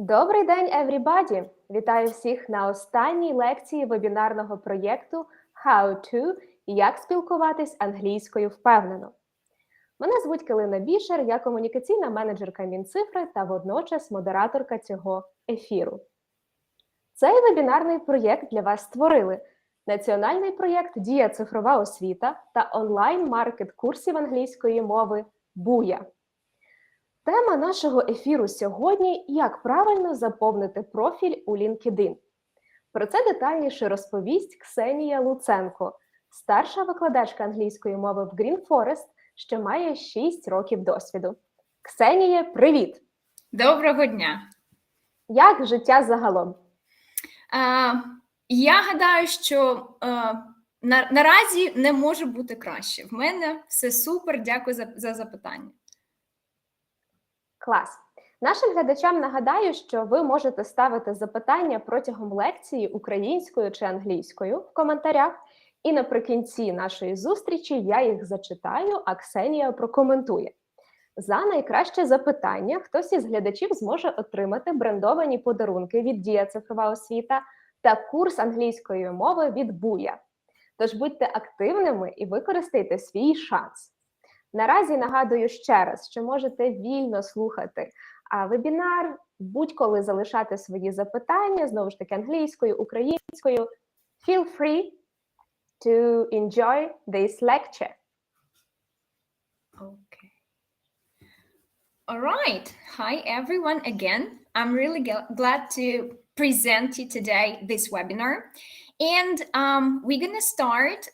Добрий день, everybody! Вітаю всіх на останній лекції вебінарного проєкту How to – як спілкуватись англійською впевнено. Мене звуть Ксенія Бішер, я комунікаційна менеджерка Мінцифри та водночас модераторка цього ефіру. Цей вебінарний проєкт для вас створили національний проєкт «Дія.Цифрова освіта» та онлайн-маркет курсів англійської мови «Буя». Тема нашого ефіру сьогодні – як правильно заповнити профіль у LinkedIn. Про це детальніше розповість Ксенія Луценко, старша викладачка англійської мови в Green Forest, що має 6 років досвіду. Ксеніє, привіт! Доброго дня! Як життя загалом? Я гадаю, що наразі не може бути краще. В мене все супер, дякую за запитання. Клас! Нашим глядачам нагадаю, що ви можете ставити запитання протягом лекції українською чи англійською в коментарях, і наприкінці нашої зустрічі я їх зачитаю, а Ксенія прокоментує. За найкраще запитання хтось із глядачів зможе отримати брендовані подарунки від Дія.Цифрова освіта та курс англійської мови від Буя. Тож будьте активними і використайте свій шанс. Наразі нагадую ще раз, що можете вільно слухати вебінар, будь-коли залишати свої запитання, знову ж таки англійською, українською. Feel free to enjoy this lecture. Okay. All right. Hi, everyone, again. I'm really glad to present you today this webinar. And we're going to start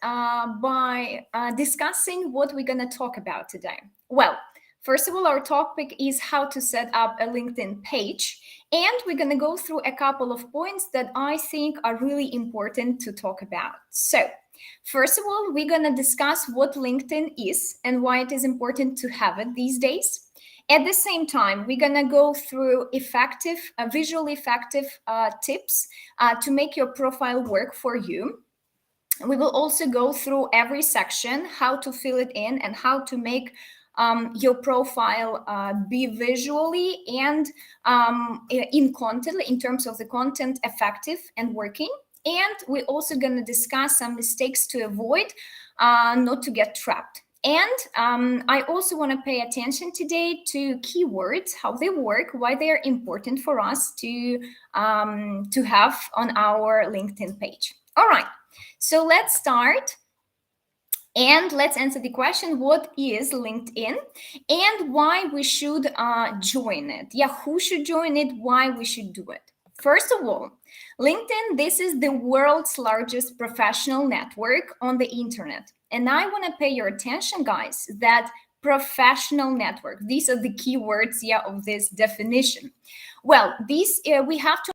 by discussing what we're going to talk about today. Well, first of all, our topic is how to set up a LinkedIn page. And we're going to go through a couple of points that I think are really important to talk about. So, first of all, we're going to discuss what LinkedIn is and why it is important to have it these days. At the same time, we're going to go through visually effective tips to make your profile work for you. We will also go through every section, how to fill it in and how to make your profile be visually and in terms of the content effective and working. And we're also going to discuss some mistakes to avoid, not to get trapped. And I also want to pay attention today to keywords, how they work, why they are important for us to have on our LinkedIn page. All right, so let's start. And let's answer the question, what is LinkedIn and why we should join it? Yeah, who should join it, why we should do it? First of all, LinkedIn, this is the world's largest professional network on the internet. And I want to pay your attention, guys, that professional network, these are the keywords of this definition. Well, we have to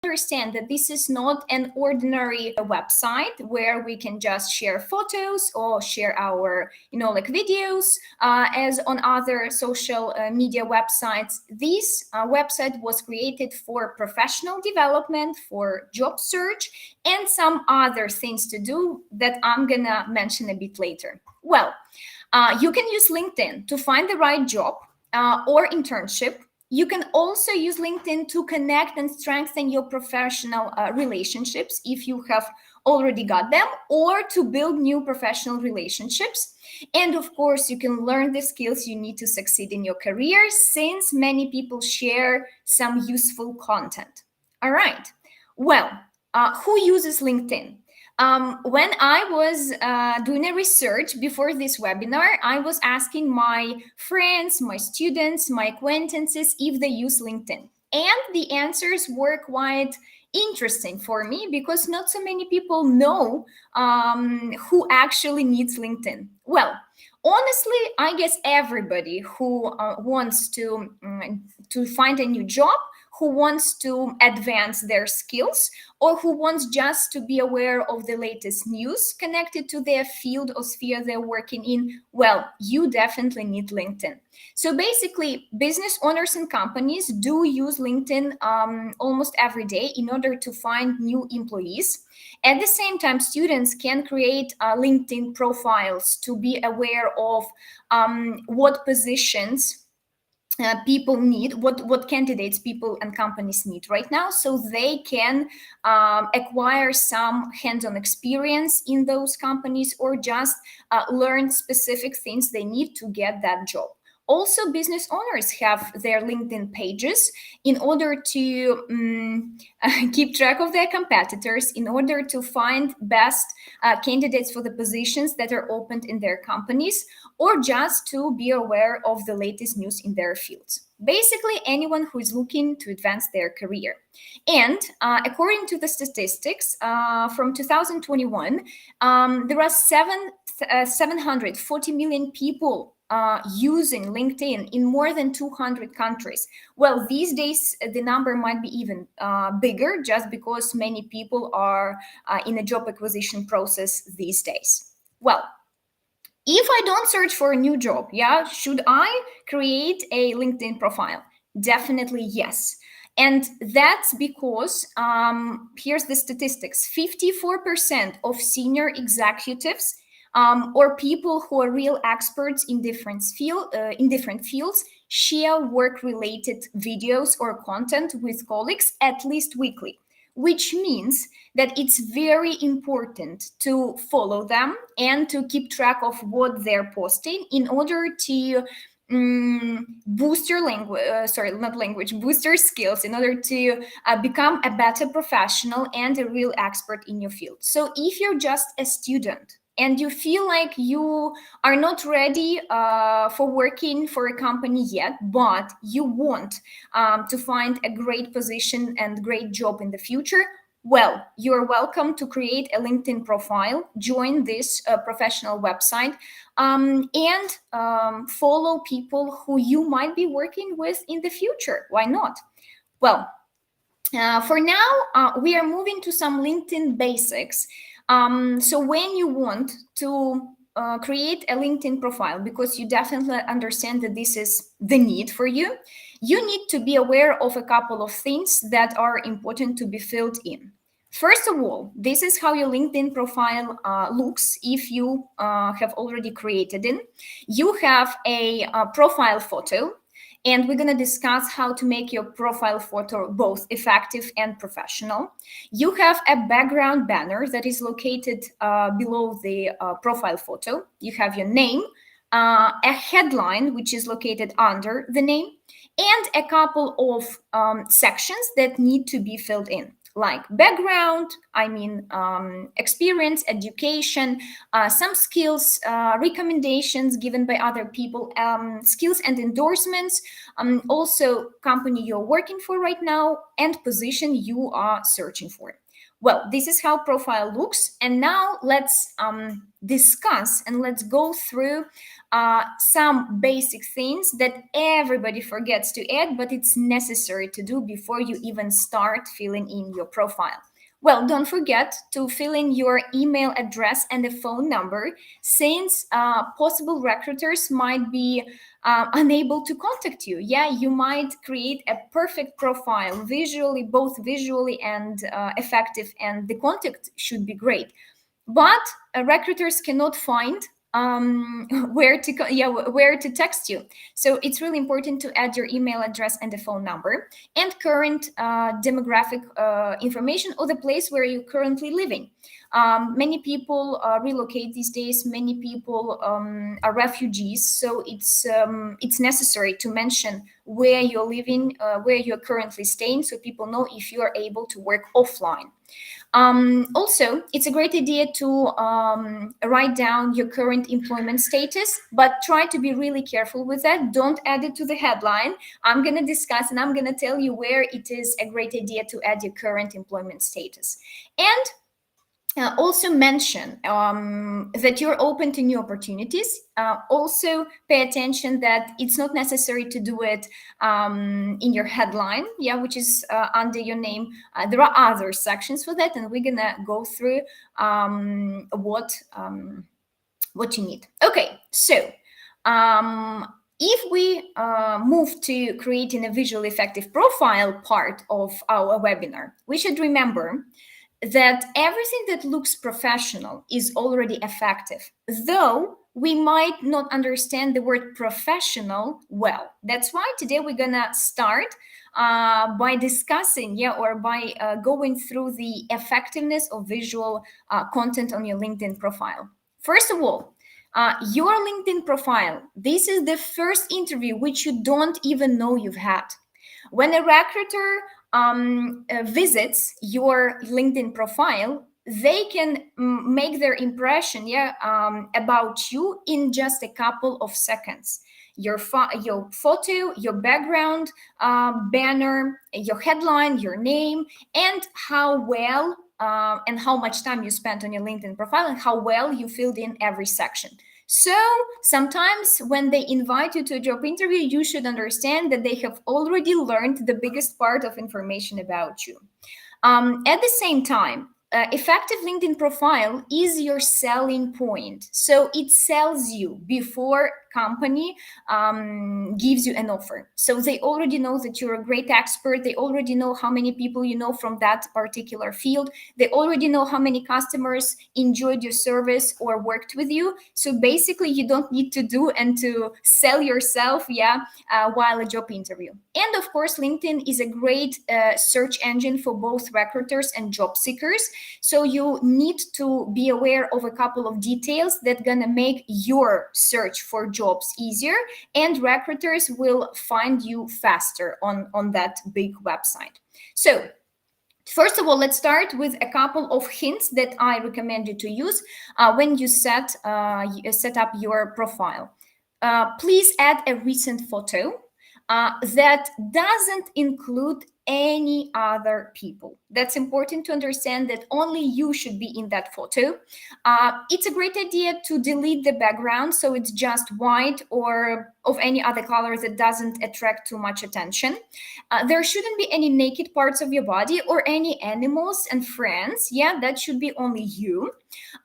understand that this is not an ordinary website where we can just share photos or share our videos as on other social media websites. This website was created for professional development, for job search, and some other things to do that I'm gonna mention a bit later. Well, you can use LinkedIn to find the right job or internship. You can also use LinkedIn to connect and strengthen your professional relationships if you have already got them, or to build new professional relationships. And of course, you can learn the skills you need to succeed in your career, since many people share some useful content. All right. Well, who uses LinkedIn? When I was doing a research before this webinar, I was asking my friends, my students, my acquaintances if they use LinkedIn. And the answers were quite interesting for me because not so many people know who actually needs LinkedIn. Well, honestly, I guess everybody who wants to find a new job, who wants to advance their skills, or who wants just to be aware of the latest news connected to their field or sphere they're working in, well, you definitely need LinkedIn. So basically, business owners and companies do use LinkedIn almost every day in order to find new employees. At the same time, students can create LinkedIn profiles to be aware of what positions people need, what candidates people and companies need right now, so they can acquire some hands-on experience in those companies, or just learn specific things they need to get that job. Also, business owners have their LinkedIn pages in order to keep track of their competitors, in order to find best candidates for the positions that are opened in their companies, or just to be aware of the latest news in their fields. Basically, anyone who is looking to advance their career. And according to the statistics from 2021, there are 740 million people using LinkedIn in more than 200 countries. Well, these days, the number might be even bigger, just because many people are in a job acquisition process these days. Well, if I don't search for a new job, should I create a LinkedIn profile? Definitely yes. And that's because, here's the statistics, 54% of senior executives or people who are real experts in different fields share work-related videos or content with colleagues at least weekly, which means that it's very important to follow them and to keep track of what they're posting in order to boost your boost your skills, in order to become a better professional and a real expert in your field. So if you're just a student and you feel like you are not ready for working for a company yet, but you want to find a great position and great job in the future, well, you're welcome to create a LinkedIn profile, join this professional website, and follow people who you might be working with in the future. Why not? Well, for now, we are moving to some LinkedIn basics. So when you want to create a LinkedIn profile, because you definitely understand that this is the need for you, you need to be aware of a couple of things that are important to be filled in. First of all, this is how your LinkedIn profile looks if you have already created it. You have a profile photo, and we're going to discuss how to make your profile photo both effective and professional. You have a background banner that is located below the profile photo. You have your name, a headline, which is located under the name, and a couple of sections that need to be filled in, like background, experience, education, some skills, recommendations given by other people, skills and endorsements, also company you're working for right now, and position you are searching for. Well, this is how profile looks. And now let's discuss and let's go through some basic things that everybody forgets to add, but it's necessary to do before you even start filling in your profile. Well, don't forget to fill in your email address and a phone number, since possible recruiters might be unable to contact you. You might create a perfect profile, both visually and effective, and the contact should be great. But recruiters cannot find where to text you. So it's really important to add your email address and the phone number, and current demographic information, or the place where you're currently living. Many people relocate these days. Many people are refugees. So it's necessary to mention where you're living, where you're currently staying, so people know if you are able to work offline. Also, it's a great idea to write down your current employment status, but try to be really careful with that. Don't add it to the headline. I'm going to discuss and I'm going to tell you where it is a great idea to add your current employment status. And also mention that you're open to new opportunities. Also pay attention that it's not necessary to do it in your headline, which is under your name. There are other sections for that, and we're gonna go through what you need. Okay, so if we move to creating a visually effective profile part of our webinar, we should remember that everything that looks professional is already effective, though we might not understand the word professional well. That's why today we're gonna start by discussing, or by going through the effectiveness of visual content on your LinkedIn profile. First of all, your LinkedIn profile, this is the first interview which you don't even know you've had. When a recruiter visits your LinkedIn profile, they can make their impression about you in just a couple of seconds. Your photo, your background, banner, your headline, your name, and how well and how much time you spent on your LinkedIn profile and how well you filled in every section. So sometimes when they invite you to a job interview, you should understand that they have already learned the biggest part of information about you. At the same time, effective LinkedIn profile is your selling point. So it sells you before company gives you an offer. So they already know that you're a great expert. They already know how many people you know from that particular field. They already know how many customers enjoyed your service or worked with you. So basically you don't need to do and to sell yourself while a job interview. And of course, LinkedIn is a great search engine for both recruiters and job seekers. So you need to be aware of a couple of details that gonna make your search for jobs easier, and recruiters will find you faster on that big website. So first of all, let's start with a couple of hints that I recommend you to use when you set up your profile. Please add a recent photo that doesn't include any other people. That's important to understand that only you should be in that photo. It's a great idea to delete the background so it's just white or of any other color that doesn't attract too much attention. There shouldn't be any naked parts of your body or any animals and friends. That should be only you.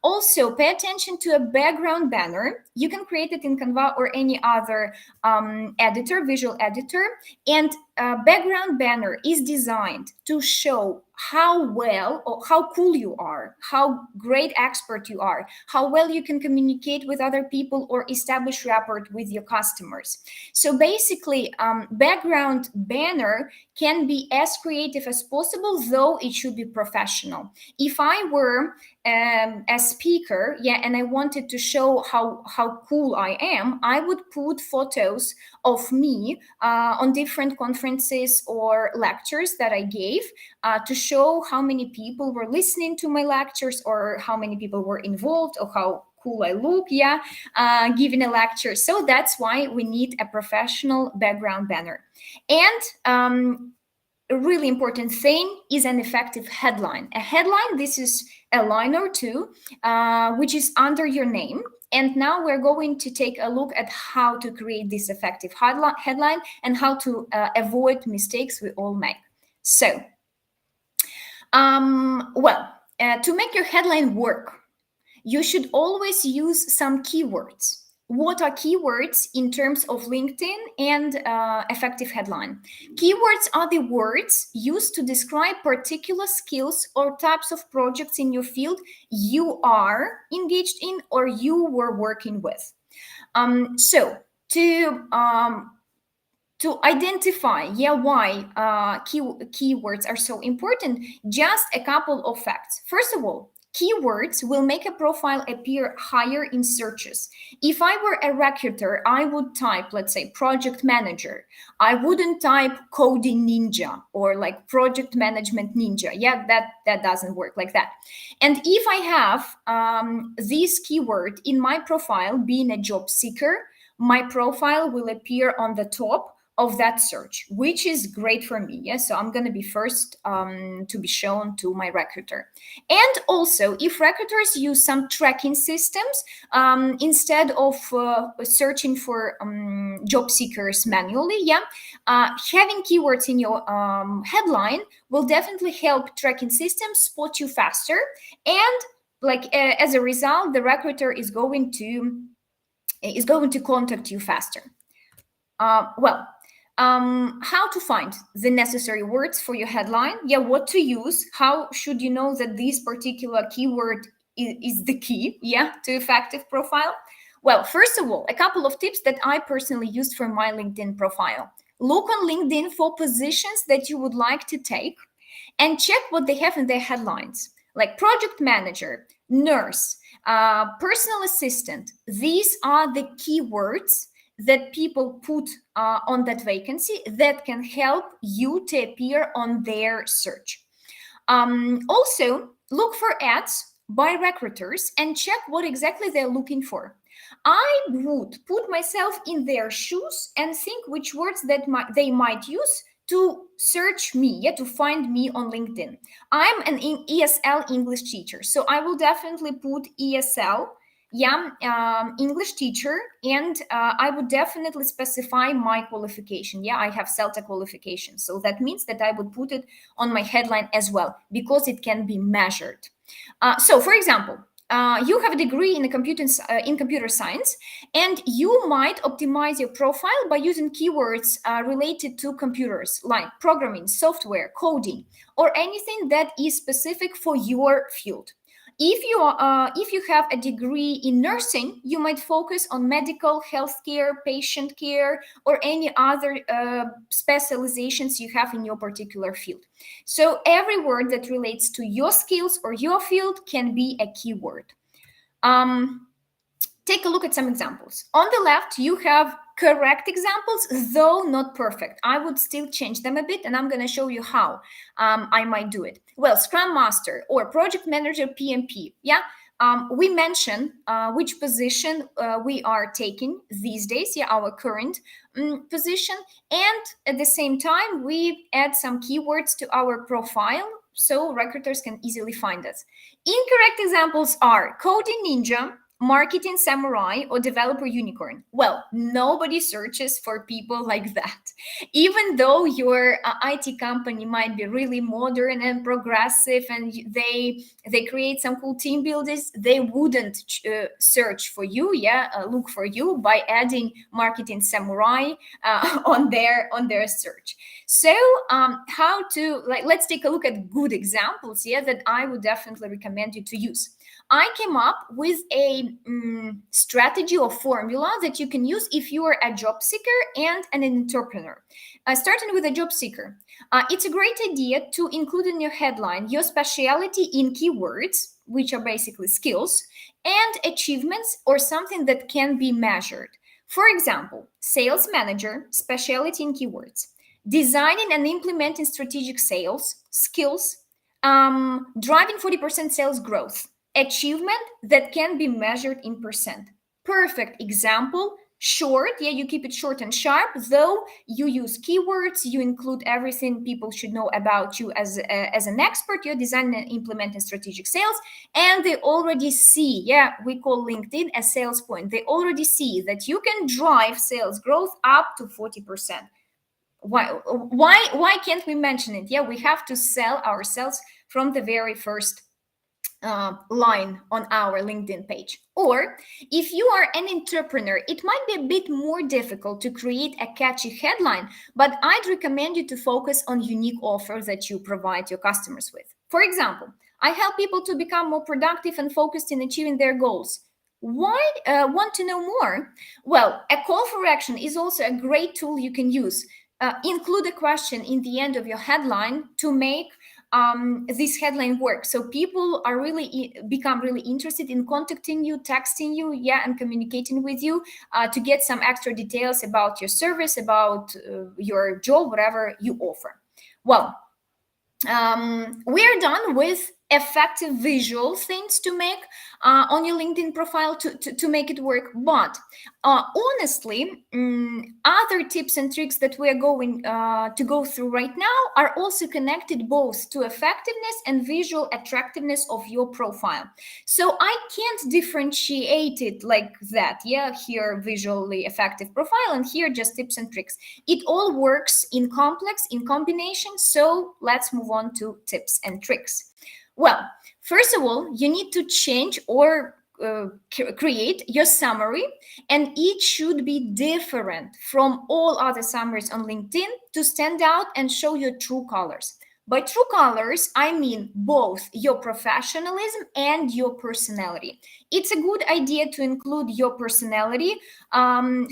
Also, pay attention to a background banner. You can create it in Canva or any other visual editor. And background banner is designed to show how well or how cool you are, how great expert you are, how well you can communicate with other people or establish rapport with your customers. So basically, background banner can be as creative as possible, though it should be professional. If I were a speaker, and I wanted to show how cool I am, I would put photos of me on different conferences or lectures that I gave to show how many people were listening to my lectures or how many people were involved or how cool I look, giving a lecture. So that's why we need a professional background banner. And a really important thing is an effective headline. A headline, this is a line or two, which is under your name. And now we're going to take a look at how to create this effective headline and how to avoid mistakes we all make. So, to make your headline work, you should always use some keywords. What are keywords in terms of LinkedIn and effective headline? Keywords are the words used to describe particular skills or types of projects in your field you are engaged in or you were working with. So to identify why keywords are so important, just a couple of facts. First of all, keywords will make a profile appear higher in searches. If I were a recruiter, I would type, let's say, project manager. I wouldn't type coding ninja or like project management ninja. That doesn't work like that. And if I have this keyword in my profile, being a job seeker, my profile will appear on the top of that search, which is great for me. So I'm going to be first to be shown to my recruiter. And also, if recruiters use some tracking systems, instead of searching for job seekers manually, having keywords in your headline will definitely help tracking systems spot you faster. And as a result, the recruiter is going to contact you faster. How to find the necessary words for your headline? What to use? How should you know that this particular keyword is the key, to effective profile? Well, first of all, a couple of tips that I personally used for my LinkedIn profile. Look on LinkedIn for positions that you would like to take and check what they have in their headlines, like project manager, nurse, personal assistant. These are the keywords that people put on that vacancy that can help you to appear on their search. Also, look for ads by recruiters and check what exactly they're looking for. I would put myself in their shoes and think which words that they might use to search me, to find me on LinkedIn. I'm an ESL English teacher, so I will definitely put ESL, English teacher, and I would definitely specify my qualification. I have CELTA qualification, so that means that I would put it on my headline as well, because it can be measured. So, for example, you have a degree in computer science, and you might optimize your profile by using keywords related to computers, like programming, software, coding, or anything that is specific for your field. If you have a degree in nursing, you might focus on medical, healthcare, patient care, or any other specializations you have in your particular field. So every word that relates to your skills or your field can be a keyword. Take a look at some examples. On the left, you have correct examples, though not perfect. I would still change them a bit, and I'm going to show you how I might do it. Well, Scrum Master or Project Manager PMP. We mention which position we are taking these days, our current position. And at the same time, we add some keywords to our profile so recruiters can easily find us. Incorrect examples are Coding Ninja, Marketing Samurai, or Developer Unicorn. Well, nobody searches for people like that. Even though your IT company might be really modern and progressive and they create some cool team builders, they wouldn't search for you, look for you by adding Marketing Samurai on their search. So how to, let's take a look at good examples that I would definitely recommend you to use. I came up with a strategy or formula that you can use if you are a job seeker and an entrepreneur. Starting with a job seeker, it's a great idea to include in your headline your specialty in keywords, which are basically skills, and achievements or something that can be measured. For example, sales manager, specialty in keywords, designing and implementing strategic sales, skills, driving 40% sales growth, achievement that can be measured in percent. Perfect example, short, you keep it short and sharp, though you use keywords, you include everything people should know about you as an expert, you're designing and implementing strategic sales, and they already see, we call LinkedIn a sales point. They already see that you can drive sales growth up to 40%. Why can't we mention it? We have to sell ourselves from the very first line on our LinkedIn page. Or if you are an entrepreneur, it might be a bit more difficult to create a catchy headline, but I'd recommend you to focus on unique offers that you provide your customers with. For example, I help people to become more productive and focused in achieving their goals. Why want to know more? Well, a call for action is also a great tool you can use. Include a question in the end of your headline to make this headline work. So people are become really interested in contacting you, texting you, and communicating with you to get some extra details about your service, about your job, whatever you offer. Well, we're done with effective visual things to make on your LinkedIn profile to make it work. But honestly, other tips and tricks that we are going to go through right now are also connected both to effectiveness and visual attractiveness of your profile. So I can't differentiate it like that. Here visually effective profile and here just tips and tricks. It all works in combination. So let's move on to tips and tricks. Well, first of all, you need to change or create your summary, and it should be different from all other summaries on LinkedIn to stand out and show your true colors. By true colors, I mean both your professionalism and your personality. It's a good idea to include your personality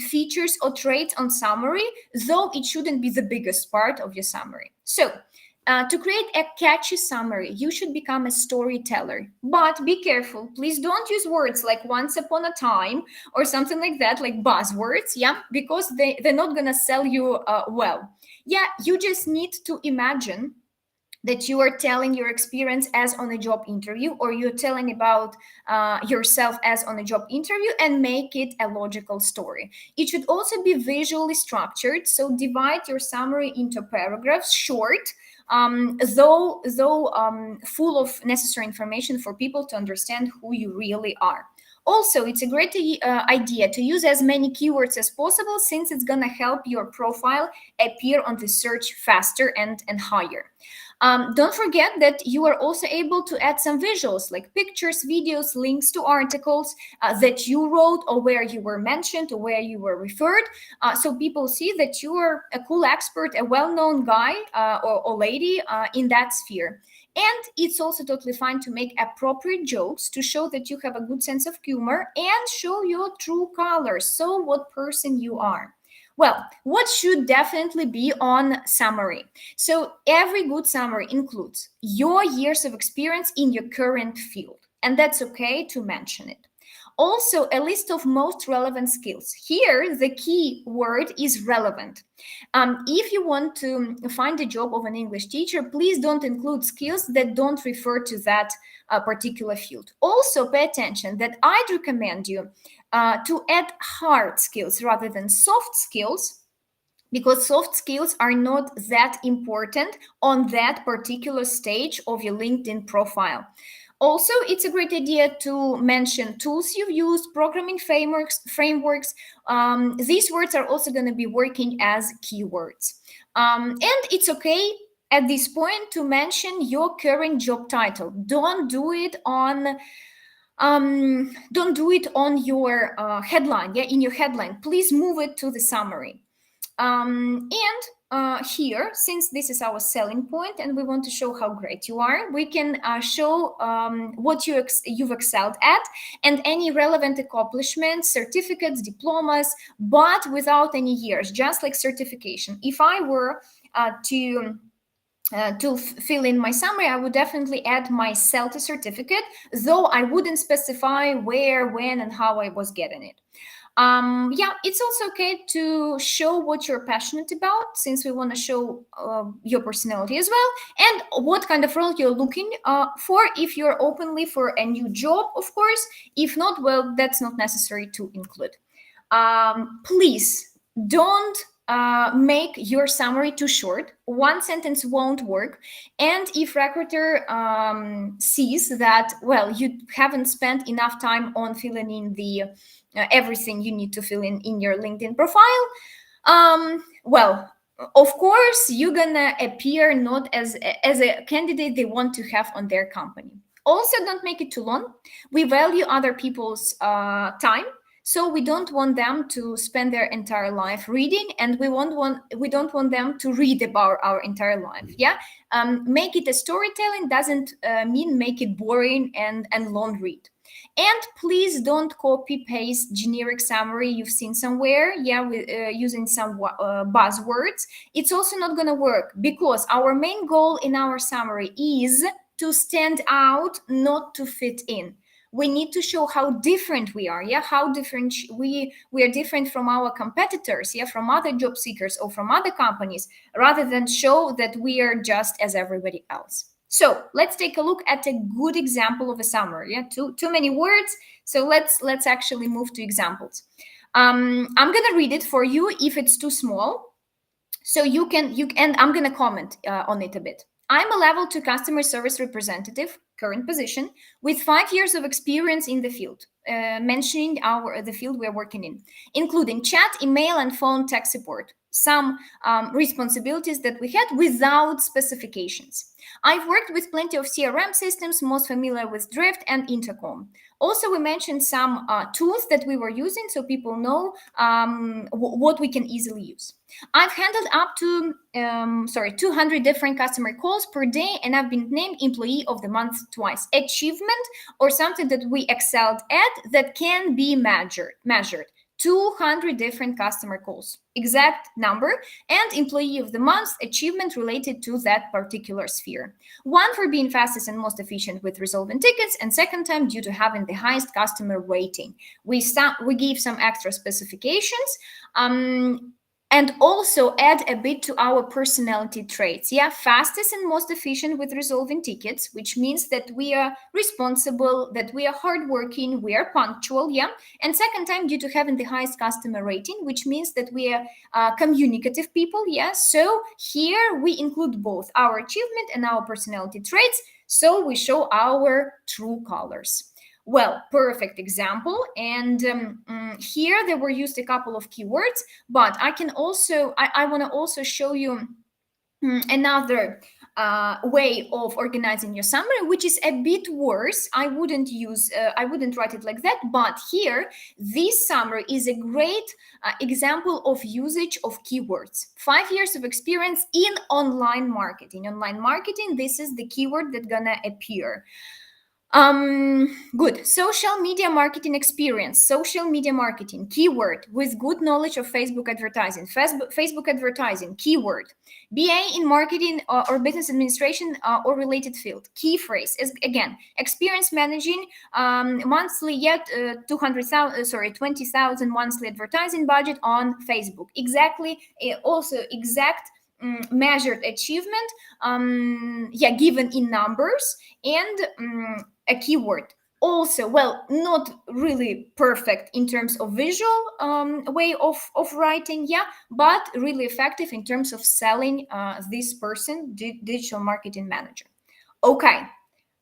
features or traits on summary, though it shouldn't be the biggest part of your summary. So, to create a catchy summary, you should become a storyteller. But be careful, please don't use words like once upon a time or something like that, like buzzwords, yeah, because they're not gonna sell you well. Yeah, you just need to imagine that you are telling your experience as on a job interview, or you're telling about yourself as on a job interview, and make it a logical story. It should also be visually structured, so divide your summary into paragraphs, short, though full of necessary information for people to understand who you really are. Also, it's a great idea to use as many keywords as possible, since it's going to help your profile appear on the search faster and higher. Don't forget that you are also able to add some visuals like pictures, videos, links to articles that you wrote, or where you were mentioned, or where you were referred, so people see that you are a cool expert, a well-known guy or lady in that sphere. And it's also totally fine to make appropriate jokes to show that you have a good sense of humor and show your true colors, so what person you are. Well, what should definitely be on summary? So every good summary includes your years of experience in your current field, and that's okay to mention it. Also, a list of most relevant skills. Here, the key word is relevant. If you want to find a job of an English teacher, please don't include skills that don't refer to that particular field. Also, pay attention that I'd recommend you to add hard skills rather than soft skills, because soft skills are not that important on that particular stage of your LinkedIn profile. Also, it's a great idea to mention tools you've used, programming frameworks. These words are also going to be working as keywords. And it's okay at this point to mention your current job title. Don't do it on your headline. Yeah, in your headline, please move it to the summary. Here, since this is our selling point and we want to show how great you are, we can show what you've excelled at and any relevant accomplishments, certificates, diplomas, but without any years, just like certification. If I were to fill in my summary, I would definitely add my CELTA certificate, though I wouldn't specify where, when, and how I was getting it. Yeah, it's also okay to show what you're passionate about, since we want to show your personality as well, and what kind of role you're looking for, if you're openly for a new job, of course. If not, well, that's not necessary to include. Please don't make your summary too short. One sentence won't work. And if recruiter sees that, well, you haven't spent enough time on filling in the everything you need to fill in your LinkedIn profile, well, of course, you're gonna appear not as a candidate they want to have on their company. Also, don't make it too long. We value other people's time, so we don't want them to spend their entire life reading, and we don't want them to read about our entire life. Yeah, make it a storytelling doesn't mean make it boring and long read. And please don't copy paste generic summary you've seen somewhere, yeah, with using some buzzwords. It's also not going to work, because our main goal in our summary is to stand out, not to fit in. We need to show how different we are, yeah, how different we are different from our competitors, yeah, from other job seekers or from other companies, rather than show that we are just as everybody else. So let's take a look at a good example of a summary. Yeah, too many words. So let's actually move to examples. I'm gonna read it for you if it's too small, so you can and I'm gonna comment on it a bit. I'm a level 2 customer service representative, current position, with 5 years of experience in the field, mentioning the field we're working in, including chat, email, and phone tech support. Some responsibilities that we had without specifications. I've worked with plenty of CRM systems, most familiar with Drift and Intercom. Also, we mentioned some tools that we were using so people know what we can easily use. I've handled up to 200 different customer calls per day, and I've been named Employee of the Month twice. Achievement or something that we excelled at that can be measured. 200 different customer calls, exact number, and Employee of the Month achievement related to that particular sphere. One for being fastest and most efficient with resolving tickets, and second time due to having the highest customer rating. We gave some extra specifications. And also add a bit to our personality traits. Yeah, fastest and most efficient with resolving tickets, which means that we are responsible, that we are hardworking, we are punctual. Yeah, and second time due to having the highest customer rating, which means that we are communicative people. Yeah, so here we include both our achievement and our personality traits. So we show our true colors. Well, perfect example. And here they were used a couple of keywords, but I can also, I want to also show you another way of organizing your summary, which is a bit worse. I wouldn't write it like that, but here, this summary is a great example of usage of keywords. 5 years of experience in online marketing. Online marketing, this is the keyword that's gonna appear. Good. Social media marketing experience, social media marketing, keyword with good knowledge of Facebook advertising, Facebook advertising, keyword, BA in marketing or business administration or related field, key phrase is again, experience managing monthly yet 20,000 monthly advertising budget on Facebook. Exactly. Also exact measured achievement, given in numbers, and a keyword. Also, well, not really perfect in terms of visual way of writing, but really effective in terms of selling this person, digital marketing manager. Okay.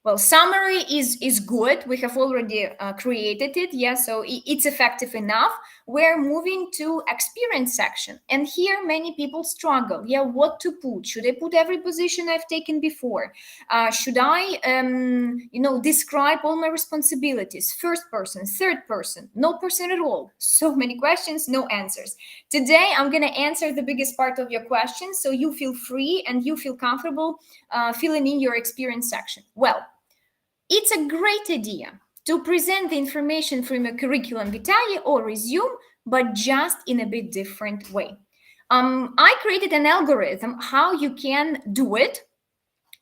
Well, summary is good. We have already created it, so it's effective enough. We're moving to experience section. And here many people struggle, what to put. Should I put every position I've taken before? Should I, describe all my responsibilities? First person, third person, no person at all. So many questions, no answers. Today, I'm going to answer the biggest part of your questions, so you feel free and you feel comfortable filling in your experience section. Well, it's a great idea to present the information from your curriculum vitae or resume, but just in a bit different way. I created an algorithm how you can do it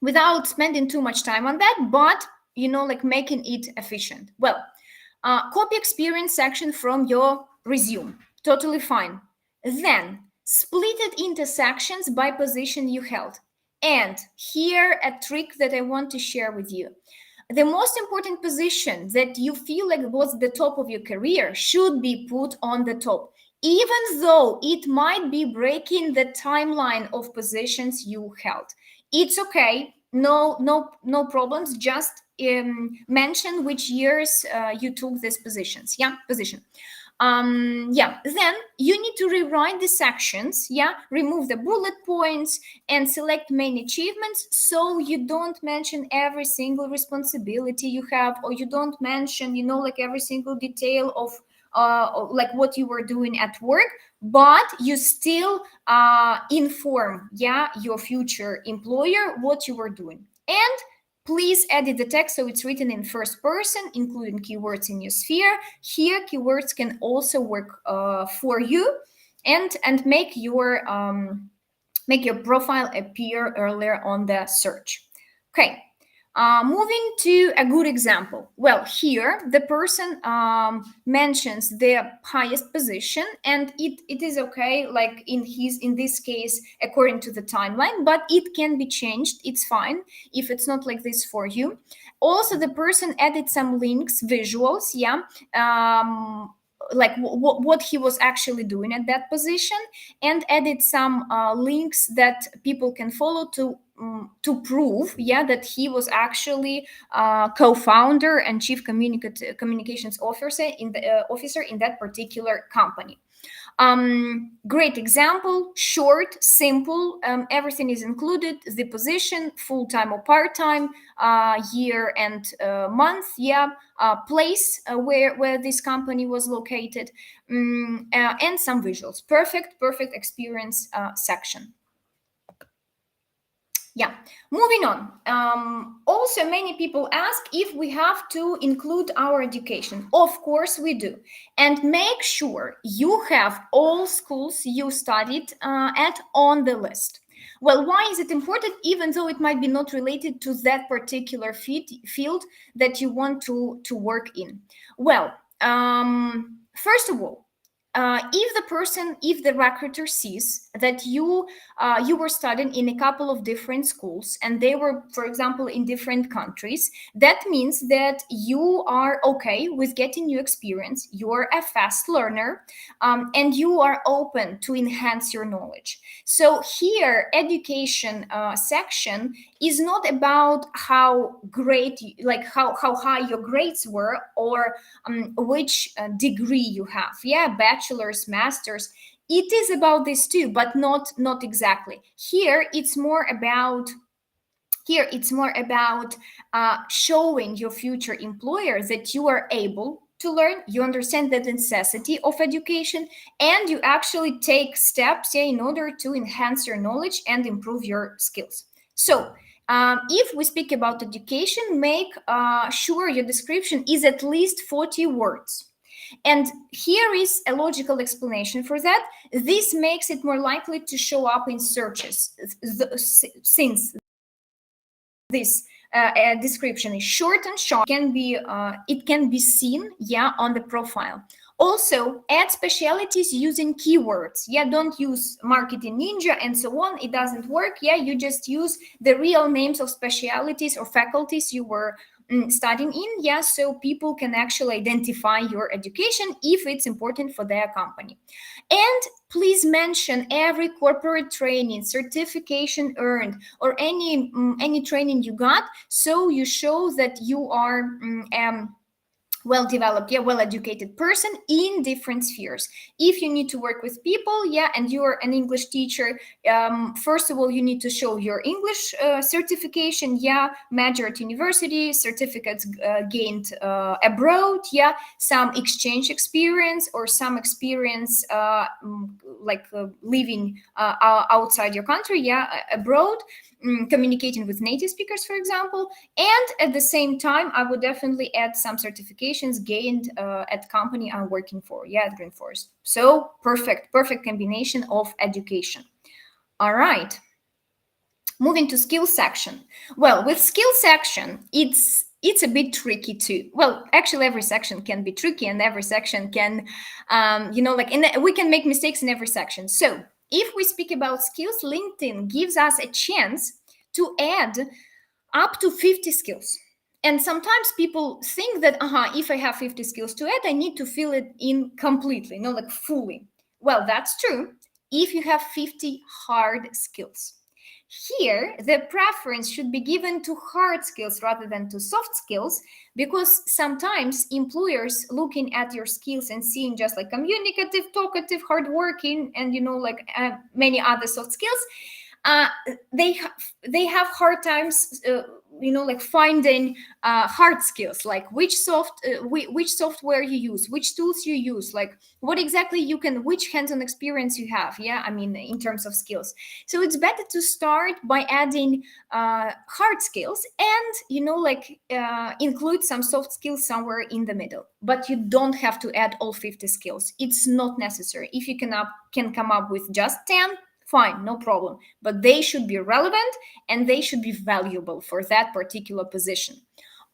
without spending too much time on that, but making it efficient. Well, copy experience section from your resume, totally fine. Then split it into sections by position you held. And here a trick that I want to share with you. The most important position that you feel like was the top of your career should be put on the top, even though it might be breaking the timeline of positions you held. It's okay, no problems. Just mention which years you took these positions. Then you need to rewrite the sections, remove the bullet points and select main achievements, so you don't mention every single responsibility you have, or you don't mention, every single detail of what you were doing at work, but you still inform, your future employer what you were doing. And please edit the text so it's written in first person, including keywords in your sphere. Here, keywords can also work for you and make your profile appear earlier on the search. Okay. Moving to a good example. Well, here the person mentions their highest position, and it is okay, like in this case, according to the timeline, but it can be changed. It's fine if it's not like this for you. Also, the person added some links, visuals, like what he was actually doing at that position, and added some links that people can follow to prove that he was actually co-founder and chief communications officer in that particular company. Great example, short, simple, everything is included, the position, full-time or part-time, year and month, place where this company was located, and some visuals. Perfect experience section. Moving on. Also, many people ask if we have to include our education. Of course we do. And make sure you have all schools you studied at on the list. Well, why is it important, even though it might be not related to that particular field that you want to work in? Well, first of all, if the recruiter sees that you were studying in a couple of different schools and they were, for example, in different countries, that means that you are okay with getting new experience, you're a fast learner, and you are open to enhance your knowledge. So here, education section is not about how great, like how high your grades were or which degree you have. Bachelor's, master's. It is about this too, but not exactly. Here it's more about showing your future employer that you are able to learn, you understand the necessity of education, and you actually take steps in order to enhance your knowledge and improve your skills. So if we speak about education, make sure your description is at least 40 words. And here is a logical explanation for that. This makes it more likely to show up in searches, since this description is short and sharp. It can be seen on the profile. Also, add specialties using keywords. Don't use marketing ninja and so on. It doesn't work. You just use the real names of specialties or faculties you were studying in, so people can actually identify your education if it's important for their company. And please mention every corporate training, certification earned, or any training you got, so you show that you are well-developed, well-educated person in different spheres. If you need to work with people, and you're an English teacher, first of all, you need to show your English certification, major at university, certificates gained abroad, some exchange experience or some experience living outside your country, abroad, communicating with native speakers, for example. And at the same time, I would definitely add some certifications gained at company I'm working for, at Green Forest. So perfect combination of education. All right. Moving to skill section. Well, with skill section, it's a bit tricky too. Well, actually, every section can be tricky, and every section can, we can make mistakes in every section. So if we speak about skills, LinkedIn gives us a chance to add up to 50 skills. And sometimes people think that, if I have 50 skills to add, I need to fill it in completely, fully. Well, that's true if you have 50 hard skills. Here, the preference should be given to hard skills rather than to soft skills, because sometimes employers looking at your skills and seeing just like communicative, talkative, hardworking, and many other soft skills, they have hard times finding hard skills, like which software you use, which tools you use, like what exactly which hands-on experience you have, in terms of skills. So it's better to start by adding hard skills and include some soft skills somewhere in the middle. But you don't have to add all 50 skills. It's not necessary. If you can come up with just 10, fine, no problem. But they should be relevant and they should be valuable for that particular position.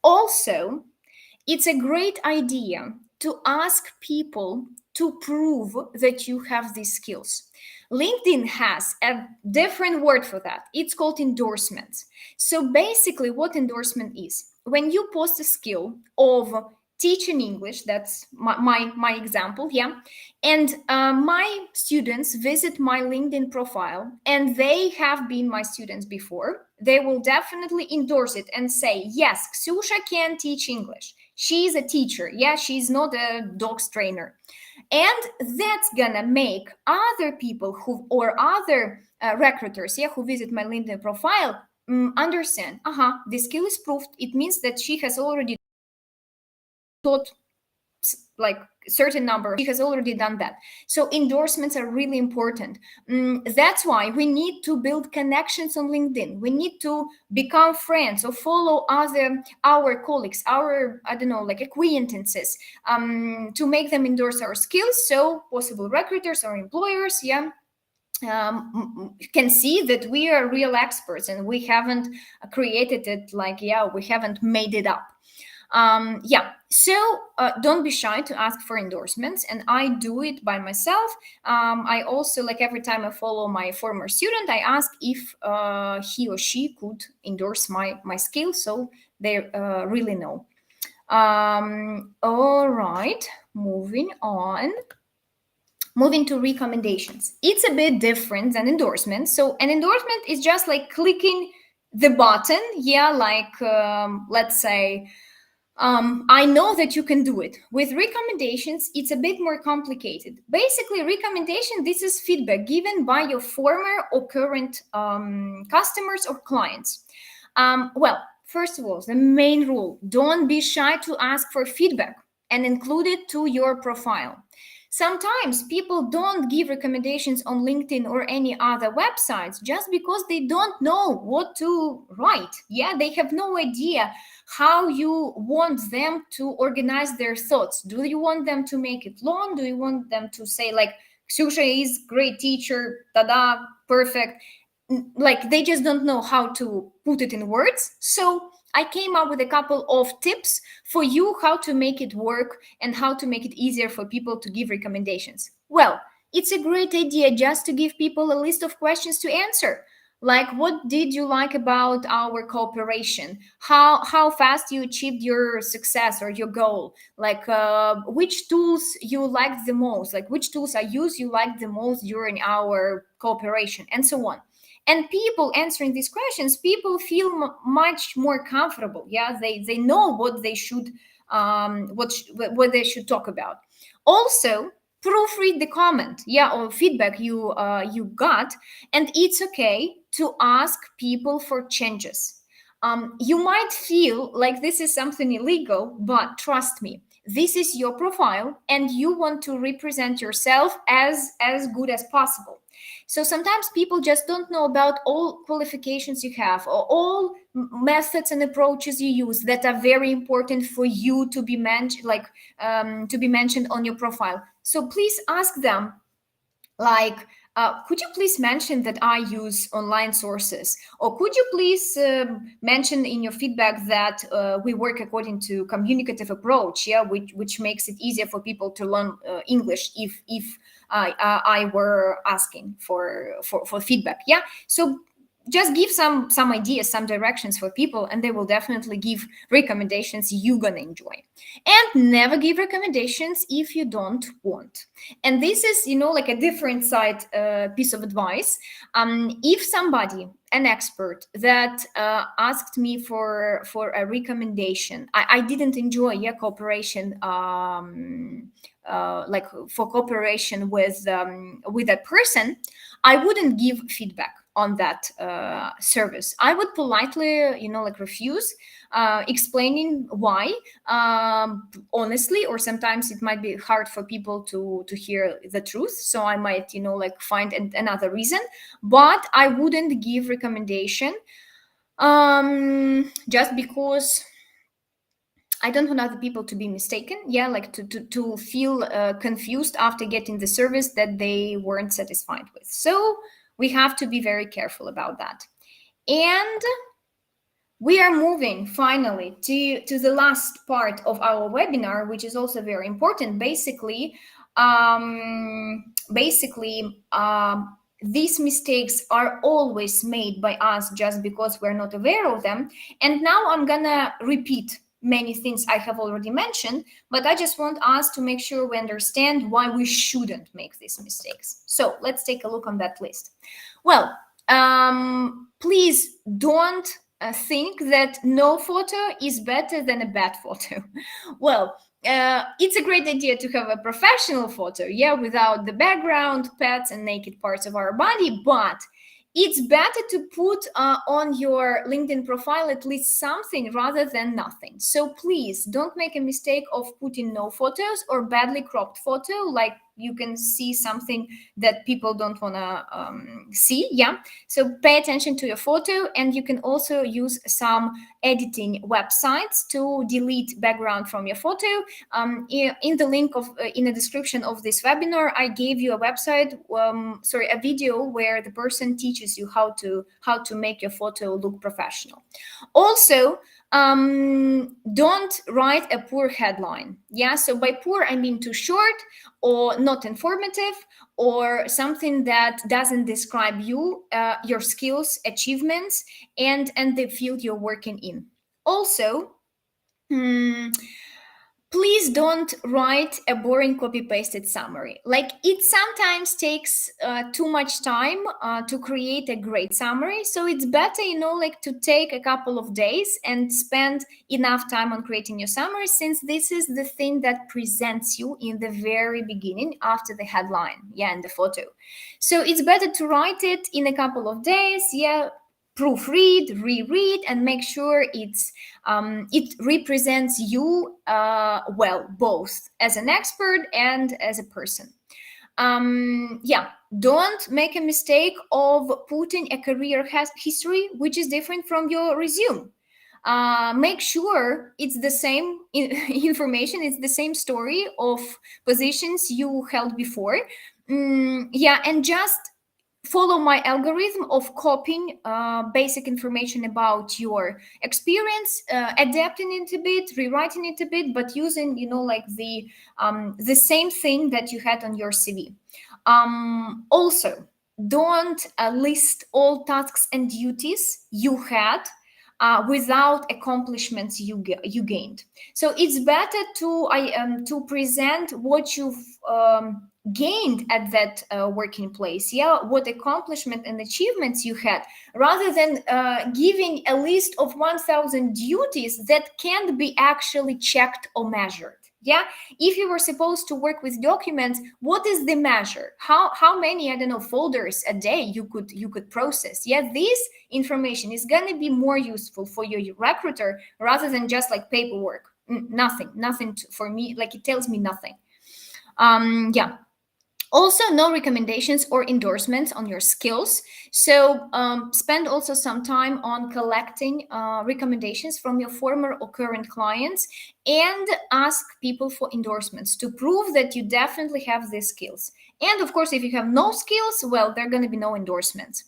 Also, it's a great idea to ask people to prove that you have these skills. LinkedIn has a different word for that. It's called endorsements. So basically what endorsement is, when you post a skill of teaching English, that's my example, and my students visit my LinkedIn profile and they have been my students before, they will definitely endorse it and say, yes, Ksusha can teach English. She's a teacher. She's not a dog's trainer. And that's gonna make other people or other recruiters, who visit my LinkedIn profile understand, this skill is proved. It means that she has already taught like certain number, she has already done that. So endorsements are really important. That's why we need to build connections on LinkedIn. We need to become friends or follow our colleagues, our acquaintances, to make them endorse our skills, so possible recruiters or employers can see that we are real experts and we haven't created it we haven't made it up. So don't be shy to ask for endorsements, and I do it by myself. I also, every time I follow my former student, I ask if he or she could endorse my skill, so they really know. All right, moving on. Moving to recommendations. It's a bit different than endorsements. So an endorsement is just like clicking the button. Let's say, I know that you can do it. With recommendations, it's a bit more complicated. Basically, recommendation, this is feedback given by your former or current customers or clients. Well, first of all, the main rule, don't be shy to ask for feedback and include it to your profile. Sometimes people don't give recommendations on LinkedIn or any other websites just because they don't know what to write. They have no idea how you want them to organize their thoughts. Do you want them to make it long? Do you want them to say Ksusha is great teacher, tada, perfect? They just don't know how to put it in words. So I came up with a couple of tips for you how to make it work and how to make it easier for people to give recommendations. Well, it's a great idea just to give people a list of questions to answer. What did you like about our cooperation? How fast you achieved your success or your goal? Which tools you liked the most? Which tools I use you liked the most during our cooperation, and so on. And people answering these questions, people feel much more comfortable. They know what they should what they should talk about. Also, proofread the comment, or feedback you got, and it's okay to ask people for changes. You might feel like this is something illegal, but trust me, this is your profile, and you want to represent yourself as good as possible. So sometimes people just don't know about all qualifications you have or all methods and approaches you use that are very important for you to be mentioned, on your profile. So please ask them, could you please mention that I use online sources? Or could you please mention in your feedback that we work according to communicative approach, which makes it easier for people to learn English if I were asking for feedback. So just give some ideas, some directions for people, and they will definitely give recommendations you're gonna enjoy. And never give recommendations if you don't want. And this is, a different side piece of advice. If somebody, an expert that asked me for a recommendation, I didn't enjoy cooperation, for cooperation with that person, I wouldn't give feedback on that service. I would politely, refuse, explaining why, honestly, or sometimes it might be hard for people to hear the truth. So I might, find another reason, but I wouldn't give recommendation just because I don't want other people to be mistaken, to feel confused after getting the service that they weren't satisfied with. So we have to be very careful about that. And we are moving finally to the last part of our webinar, which is also very important. Basically, these mistakes are always made by us just because we're not aware of them. And now I'm gonna repeat many things I have already mentioned, but I just want us to make sure we understand why we shouldn't make these mistakes. So let's take a look on that list. Well, please don't think that no photo is better than a bad photo. Well, it's a great idea to have a professional photo, without the background, pets, and naked parts of our body, but it's better to put on your LinkedIn profile at least something rather than nothing. So please don't make a mistake of putting no photos or badly cropped photo, like you can see something that people don't want to see. So pay attention to your photo, and you can also use some editing websites to delete background from your photo. In the link in the description of this webinar, I gave you a website, a video where the person teaches you how to make your photo look professional. Also, don't write a poor headline. So by poor, I mean too short or not informative, or something that doesn't describe you, your skills, achievements, and the field you're working in. Also, please don't write a boring copy-pasted summary. Like, it sometimes takes too much time to create a great summary. So it's better, to take a couple of days and spend enough time on creating your summary, since this is the thing that presents you in the very beginning after the headline, and the photo. So it's better to write it in a couple of days, proofread, reread, and make sure it represents you well, both as an expert and as a person. Don't make a mistake of putting a career history which is different from your resume. Make sure it's the same information, it's the same story of positions you held before. And just follow my algorithm of copying basic information about your experience, adapting it a bit, rewriting it a bit, but using, the same thing that you had on your CV. Also, don't list all tasks and duties you had without accomplishments you gained. So it's better to present what you've gained at that working place, what accomplishment and achievements you had, rather than giving a list of 1,000 duties that can't be actually checked or measured. If you were supposed to work with documents, what is the measure? How many, folders a day you could process? This information is going to be more useful for your recruiter rather than just like paperwork. Nothing for me, like it tells me nothing. Also, no recommendations or endorsements on your skills. So spend also some time on collecting recommendations from your former or current clients, and ask people for endorsements to prove that you definitely have these skills. And of course, if you have no skills, well, there are going to be no endorsements.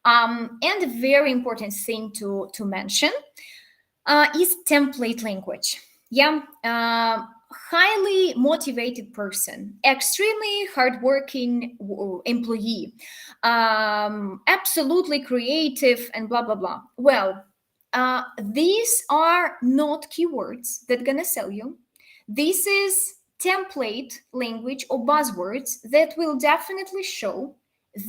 And a very important thing to mention is template language. Highly motivated person, extremely hardworking employee, absolutely creative, and blah, blah, blah. Well, these are not keywords that are going to sell you. This is template language or buzzwords that will definitely show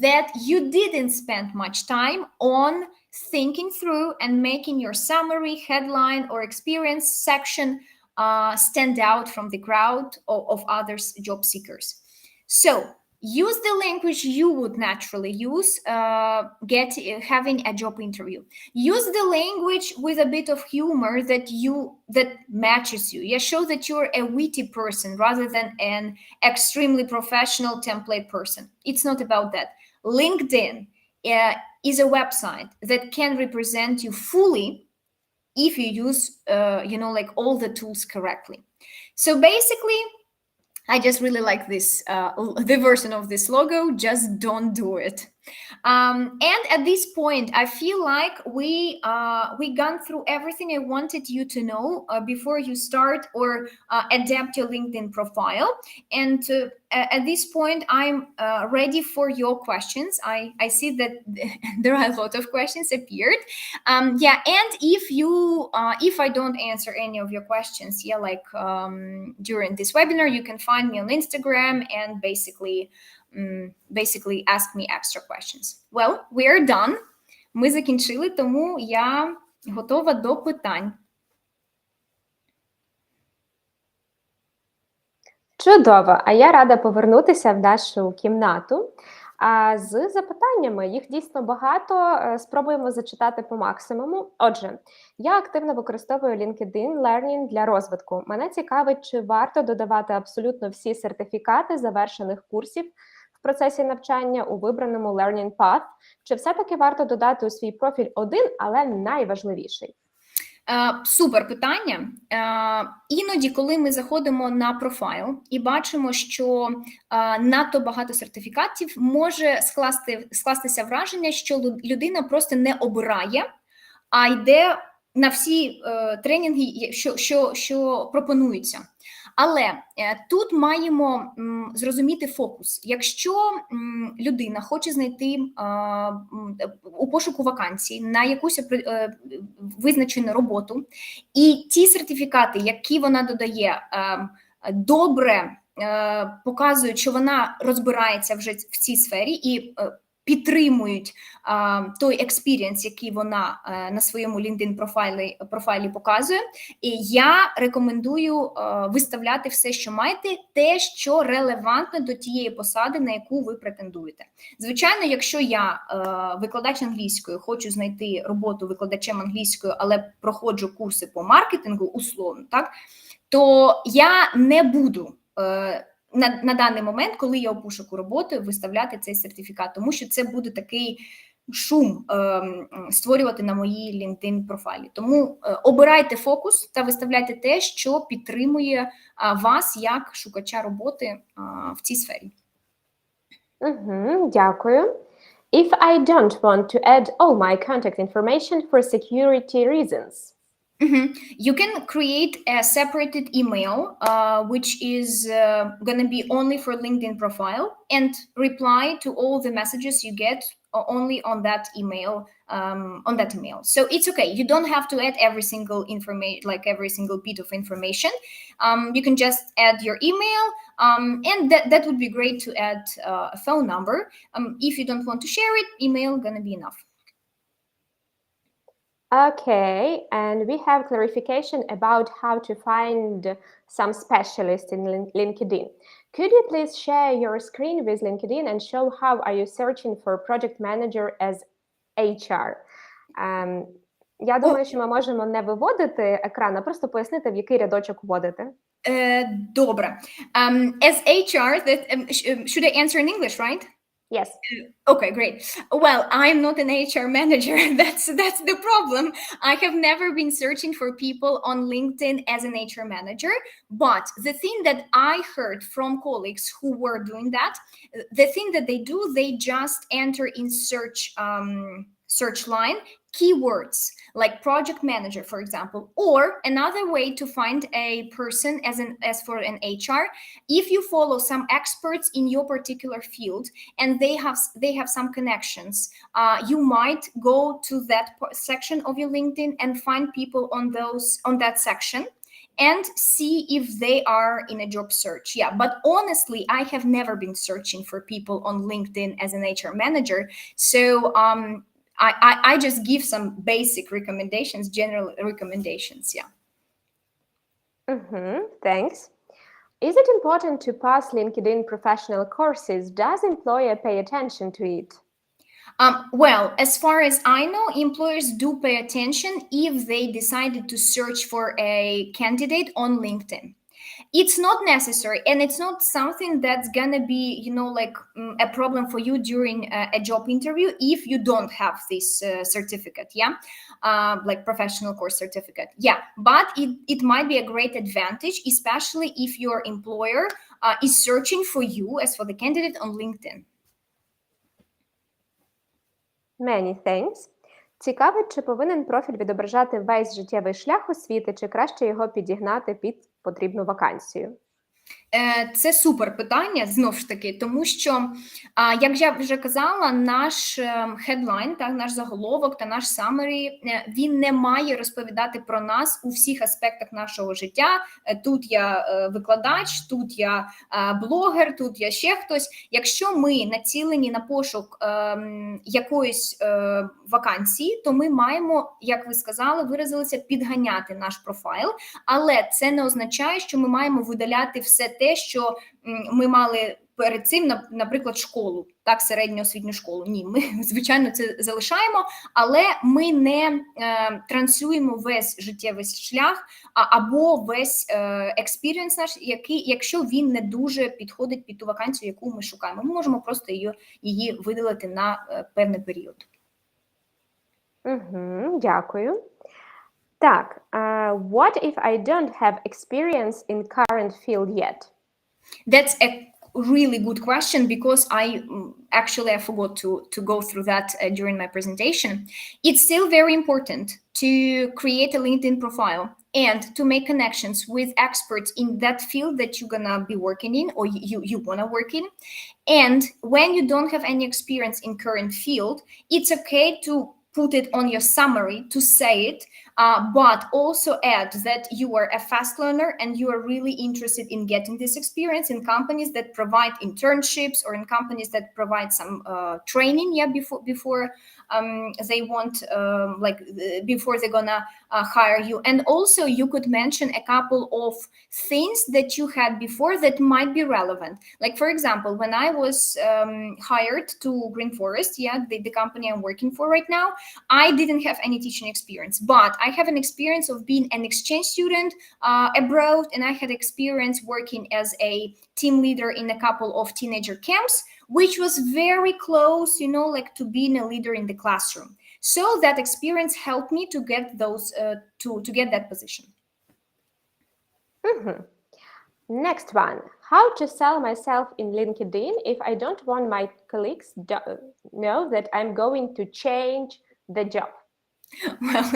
that you didn't spend much time on thinking through and making your summary, headline, or experience section stand out from the crowd of others job seekers. So use the language you would naturally use having a job interview. Use the language with a bit of humor that matches you. Show that you're a witty person rather than an extremely professional template person. It's not about that. LinkedIn is a website that can represent you fully if you use, all the tools correctly. So basically, I just really like this, the version of this logo, just don't do it. And at this point, I feel like we gone through everything I wanted you to know before you start or adapt your LinkedIn profile. And at this point, I'm ready for your questions. I see that there are a lot of questions appeared. And if I don't answer any of your questions, during this webinar, you can find me on Instagram and basically ask me extra questions. Well, we are done. Ми закінчили, тому я готова до питань. Чудово! А я рада повернутися в нашу кімнату. З запитаннями, їх дійсно багато, спробуємо зачитати по максимуму. Отже, я активно використовую LinkedIn Learning для розвитку. Мене цікавить, чи варто додавати абсолютно всі сертифікати завершених курсів в процесі навчання у вибраному Learning Path, чи все-таки варто додати у свій профіль один, але найважливіший? Супер питання. Іноді, коли ми заходимо на профайл і бачимо, що надто багато сертифікатів, може скластися враження, що людина просто не обирає, а йде на всі тренінги, що пропонуються. Але тут маємо зрозуміти фокус. Якщо людина хоче знайти у пошуку вакансій на якусь визначену роботу, і ті сертифікати, які вона додає, добре показують, що вона розбирається вже в цій сфері і підтримують той експірієнс, який вона на своєму LinkedIn профайлі показує. І я рекомендую виставляти все, що маєте, те, що релевантно до тієї посади, на яку ви претендуєте. Звичайно, якщо я викладач англійської, хочу знайти роботу викладачем англійської, але проходжу курси по маркетингу, условно, так, то я не буду на даний момент, коли я у пошуку роботи, виставляти цей сертифікат, тому що це буде такий шум створювати на моїй LinkedIn профайлі. Тому обирайте фокус та виставляйте те, що підтримує вас як шукача роботи в цій сфері. Дякую. If I don't want to add all my contact information for security reasons. You can create a separated email, which is going to be only for LinkedIn profile, and reply to all the messages you get only on that email. So it's okay. You don't have to add every single information, like every single bit of information. You can just add your email, and that would be great to add a phone number. If you don't want to share it, email gonna be enough. Okay, and we have clarification about how to find some specialists in LinkedIn. Could you please share your screen with LinkedIn and show how are you searching for project manager as HR? Я думаю, що ми можемо не виводити екран, а просто пояснити, в який рядочок вводити. Добре. As HR, should I answer in English, right? Yes. Okay, great. Well, I'm not an HR manager. That's the problem. I have never been searching for people on LinkedIn as an HR manager. But the thing that I heard from colleagues who were doing that, the thing that they do, they just enter in search line keywords like project manager, for example, or another way to find a person as for an HR, if you follow some experts in your particular field and they have some connections, you might go to that section of your LinkedIn and find people on that section and see if they are in a job search. Yeah, but honestly, I have never been searching for people on LinkedIn as an HR manager. So I just give some basic recommendations, general recommendations, yeah. Thanks. Is it important to pass LinkedIn professional courses? Does employer pay attention to it? Well, as far as I know, employers do pay attention if they decided to search for a candidate on LinkedIn. It's not necessary, and it's not something that's gonna be, like a problem for you during a job interview if you don't have this certificate, yeah, like professional course certificate, yeah. But it might be a great advantage, especially if your employer is searching for you as for the candidate on LinkedIn. Many thanks. Цікавить, чи повинен профіль відображати весь життєвий шлях освіти, чи краще його підігнати під потрібну вакансію? Це супер питання, знову ж таки, тому що, як я вже казала, наш headline, так, наш заголовок та наш summary, він не має розповідати про нас у всіх аспектах нашого життя. Тут я викладач, тут я блогер, тут я ще хтось. Якщо ми націлені на пошук якоїсь вакансії, то ми маємо, як ви сказали, виразилися, підганяти наш профайл, але це не означає, що ми маємо видаляти все те, що ми мали перед цим, наприклад, школу, так, середню освітню школу. Ні, ми, звичайно, це залишаємо, але ми не транслюємо весь життєвий шлях або весь експірієнс наш, якщо він не дуже підходить під ту вакансію, яку ми шукаємо. Ми можемо просто її видалити на певний період. Дякую. Так, what if I don't have experience in current field yet? That's a really good question, because I forgot to go through that during my presentation. It's still very important to create a LinkedIn profile and to make connections with experts in that field that you're gonna be working in, or you wanna work in. And when you don't have any experience in current field, it's okay to put it on your summary, to say it, but also add that you are a fast learner and you are really interested in getting this experience in companies that provide internships, or in companies that provide some training, before they want, before they're gonna hire you. And also you could mention a couple of things that you had before that might be relevant. Like, for example, when I was hired to Green Forest, the company I'm working for right now, I didn't have any teaching experience, but I have an experience of being an exchange student abroad, and I had experience working as a team leader in a couple of teenager camps, which was very close, to being a leader in the classroom. So that experience helped me to get those, to get that position. Next one. How to sell myself in LinkedIn if I don't want my colleagues know that I'm going to change the job? Well,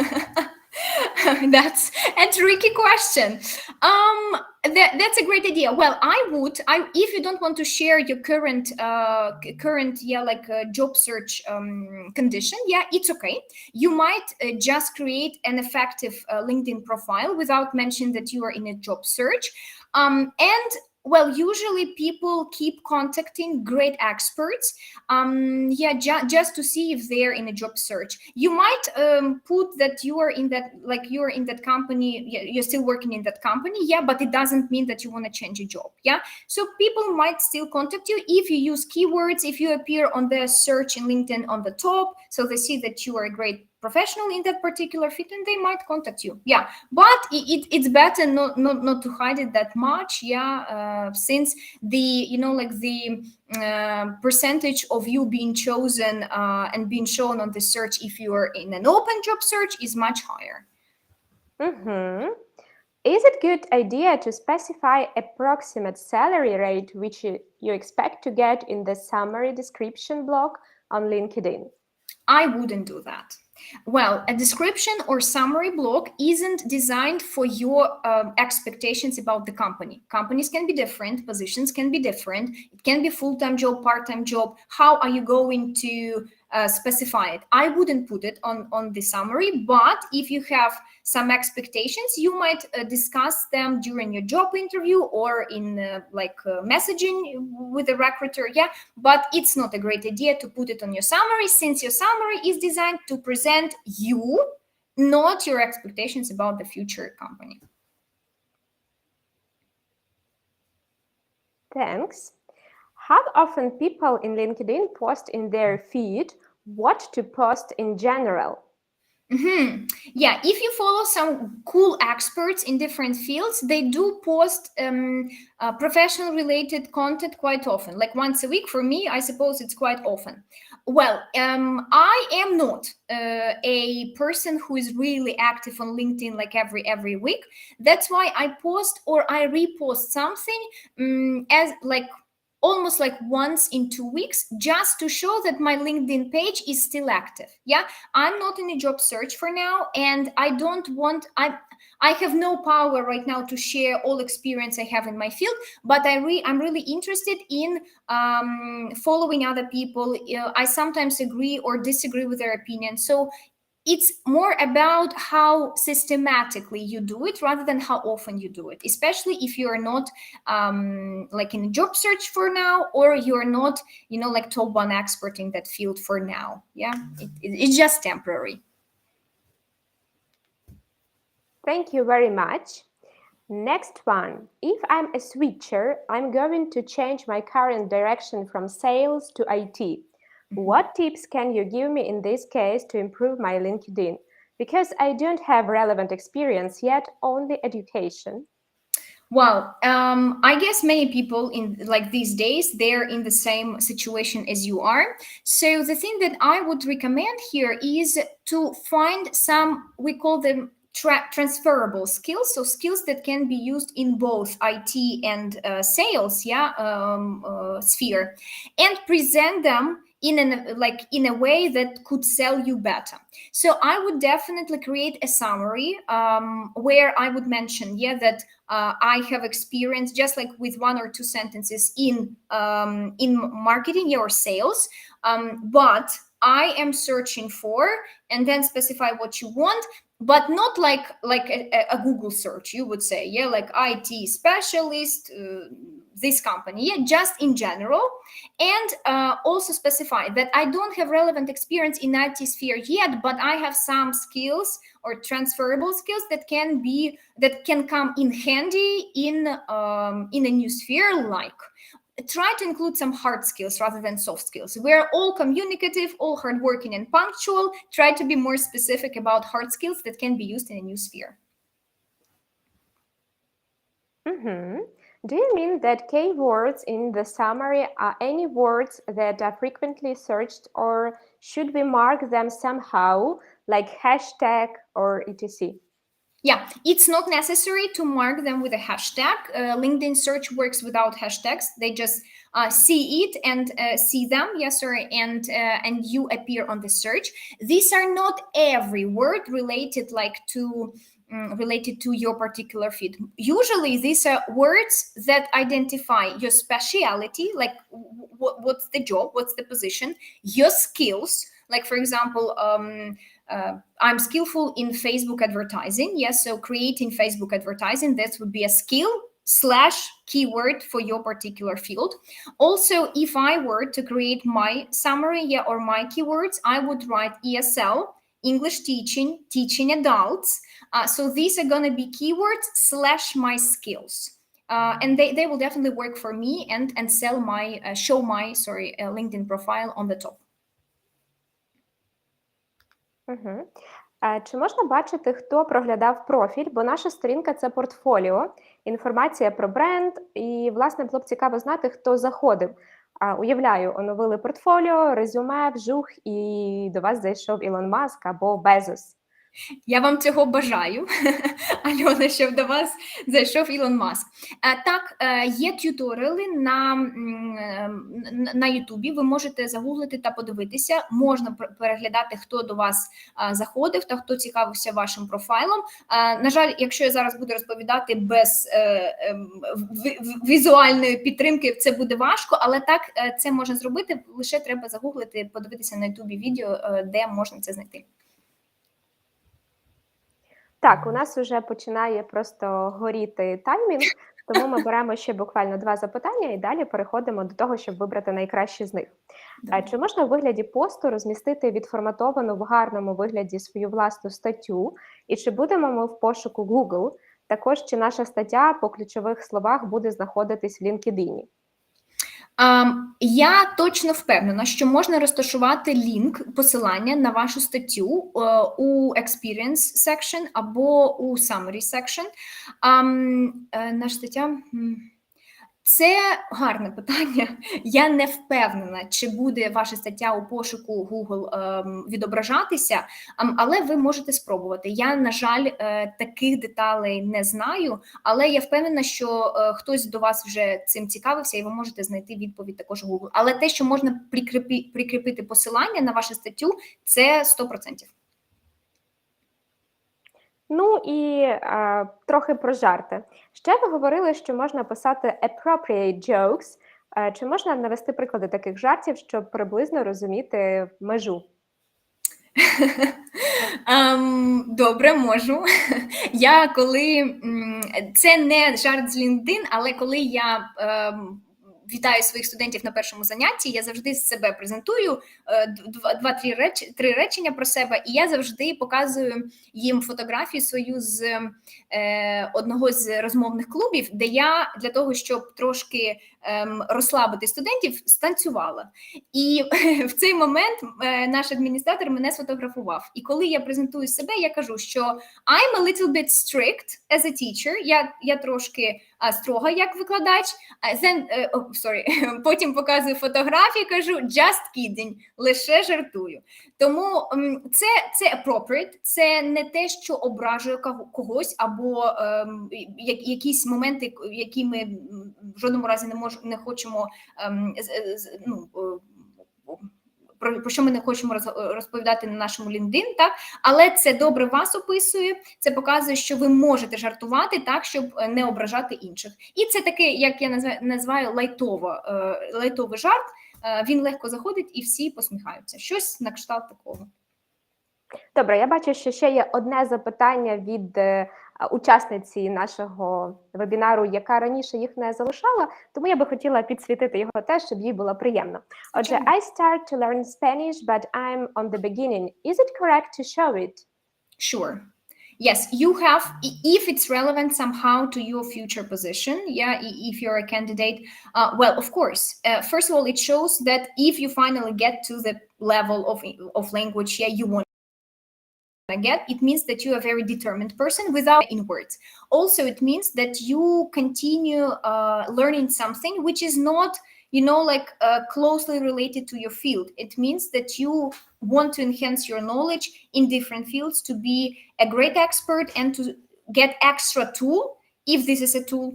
that's a tricky question. That's a great idea. Well, if you don't want to share your current job search condition, it's okay. You might just create an effective LinkedIn profile without mentioning that you are in a job search. And well, usually people keep contacting great experts, just to see if they're in a job search. You might put that you are in that company, you're still working in that company, but it doesn't mean that you want to change a job, So people might still contact you if you use keywords, if you appear on their search in LinkedIn on the top, so they see that you are a great professional in that particular field, and they might contact you. But it's better not to hide it that much, since the percentage of you being chosen and being shown on the search if you are in an open job search is much higher. Is it good idea to specify approximate salary rate which you expect to get in the summary description block on LinkedIn? I wouldn't do that. Well, a description or summary block isn't designed for your expectations about the company. Companies can be different, positions can be different. It can be full-time job, part-time job. How are you going to specify it? I wouldn't put it on the summary, but if you have some expectations, you might discuss them during your job interview or in messaging with the recruiter, but it's not a great idea to put it on your summary, since your summary is designed to present you, not your expectations about the future company. Thanks. How often people in LinkedIn post in their feed what to post in general? If you follow some cool experts in different fields, they do post professional related content quite often, like once a week. For me, I suppose it's quite often. Well, I am not a person who is really active on LinkedIn like every week. That's why I post or I repost something as almost like once in 2 weeks, just to show that my LinkedIn page is still active. I'm not in a job search for now, and I have no power right now to share all experience I have in my field, but I'm really interested in following other people. I sometimes agree or disagree with their opinion. So it's more about how systematically you do it rather than how often you do it, especially if you're not in a job search for now, or you're not, top one expert in that field for now. It's just temporary. Thank you very much. Next one. If I'm a switcher, I'm going to change my current direction from sales to IT. What tips can you give me in this case to improve my LinkedIn? Because I don't have relevant experience yet, only education. Well, I guess many people in like these days, they're in the same situation as you are. So the thing that I would recommend here is to find some, we call them transferable skills, so skills that can be used in both IT and sales, sphere, and present them in a way that could sell you better. So I would definitely create a summary where I would mention, that I have experience, just like with 1 or 2 sentences in marketing or sales, but I am searching for, and then specify what you want, but not like a Google search, you would say, like IT specialist, this company, just in general, and also specify that I don't have relevant experience in IT sphere yet, but I have some skills or transferable skills that can come in handy in a new sphere. Like, try to include some hard skills rather than soft skills. We're all communicative, all hardworking and punctual. Try to be more specific about hard skills that can be used in a new sphere. Do you mean that keywords in the summary are any words that are frequently searched, or should we mark them somehow, like hashtag or etc.? Yeah, it's not necessary to mark them with a hashtag. LinkedIn search works without hashtags. They just see it and see them, and you appear on the search. These are not every word related to your particular field. Usually these are words that identify your speciality, like what's the job, what's the position, your skills, like for example, I'm skillful in Facebook advertising. So creating Facebook advertising, that would be a skill / keyword for your particular field. Also, if I were to create my summary or my keywords, I would write ESL, English teaching adults. So these are going to be keywords / my skills. And they will definitely work for me and show my LinkedIn profile on the top. Чи можна бачити, хто проглядав профіль? Бо наша сторінка – це портфоліо, інформація про бренд, і, власне, було б цікаво знати, хто заходив. Уявляю, оновили портфоліо, резюме, вжух, і до вас зайшов Ілон Маск або Безос. Я вам цього бажаю, Альона, щоб до вас зайшов Ілон Маск. Так, є т'юторіали на Ютубі, ви можете загуглити та подивитися, можна переглядати, хто до вас заходив та хто цікавився вашим профайлом. На жаль, якщо я зараз буду розповідати без візуальної підтримки, це буде важко, але так, це можна зробити, лише треба загуглити, подивитися на Ютубі відео, де можна це знайти. Так, у нас вже починає просто горіти таймінг, тому ми беремо ще буквально 2 запитання і далі переходимо до того, щоб вибрати найкращі з них. Чи можна у вигляді посту розмістити відформатовану в гарному вигляді свою власну статтю? І чи будемо ми в пошуку Google? Також, чи наша стаття по ключових словах буде знаходитись в LinkedIn? Я точно впевнена, що можна розташувати лінк, посилання на вашу статтю у Experience section або у Summary section. Наша стаття... Це гарне питання. Я не впевнена, чи буде ваша стаття у пошуку Google відображатися, але ви можете спробувати. Я, на жаль, таких деталей не знаю, але я впевнена, що хтось до вас вже цим цікавився, і ви можете знайти відповідь також у Google. Але те, що можна прикріпити посилання на вашу статтю, це 100%. Ну і трохи про жарти. Ще ви говорили, що можна писати appropriate jokes. Чи можна навести приклади таких жартів, щоб приблизно розуміти межу? Добре, можу. Це не жарт з LinkedIn, але коли я вітаю своїх студентів на першому занятті, я завжди себе презентую, 2-3 речення про себе, і я завжди показую їм фотографію свою з одного з розмовних клубів, де я для того, щоб трошки розслабити студентів, станцювала. І в цей момент наш адміністратор мене сфотографував. І коли я презентую себе, я кажу, що I'm a little bit strict as a teacher, я трошки строга як викладач, потім показую фотографії, кажу just kidding, лише жартую. Тому це appropriate, це не те, що ображує когось, або якісь моменти, які ми в жодному разі не хочемо, про що ми не хочемо розповідати на нашому LinkedIn, так? Але це добре вас описує, це показує, що ви можете жартувати так, щоб не ображати інших. І це таке, як я називаю, лайтовий жарт, він легко заходить і всі посміхаються. Щось на кшталт такого. Добре, я бачу, що ще є одне запитання від учасниці нашого вебінару, яка раніше їх не залишала, тому я би хотіла підсвітити його теж, щоб їй було приємно. Отже, I start to learn Spanish, but I'm on the beginning. Is it correct to show it? Sure. Yes, you have, if it's relevant somehow to your future position, if you're a candidate, well, of course. First of all, it shows that if you finally get to the level of language you want get, it means that you're a very determined person without in words. Also, it means that you continue learning something which is not, closely related to your field. It means that you want to enhance your knowledge in different fields to be a great expert and to get extra tool, if this is a tool,